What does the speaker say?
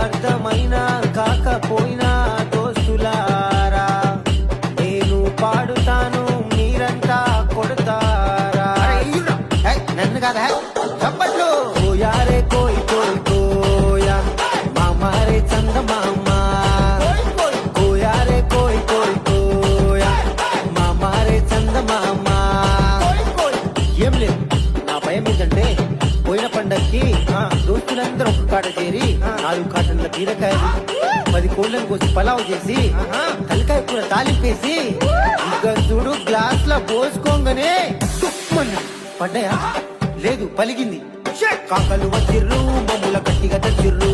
అర్థమైనా కాకపోయినా దోస్తులారా నేను పాడుతాను మీరంతా కొడతారా. నన్ను కదా చప్పట్లు. కోయారే కోయి కోయి కోయా మామారే చందమామా, కోయారే కోయి కోయి కోయా మామారే చందమామా. ఏం లేదు, నా భయం ఏంటంటే పోయిన పండక్కి దోస్తులందరూ ఒక కాట చేరి 4 కాటన్ల బీరకాయలు 10 కోళ్ళను కోసి పలావ్ చేసి తలకాయ కూర తాలింపేసి చూడు గ్లాస్ లో పోసుకోగానే పడ్డాయా? లేదు, పలిగింది. కాకలు వచ్చిర్రు, మమ్ముల గట్టిగా తెచ్చిర్రు.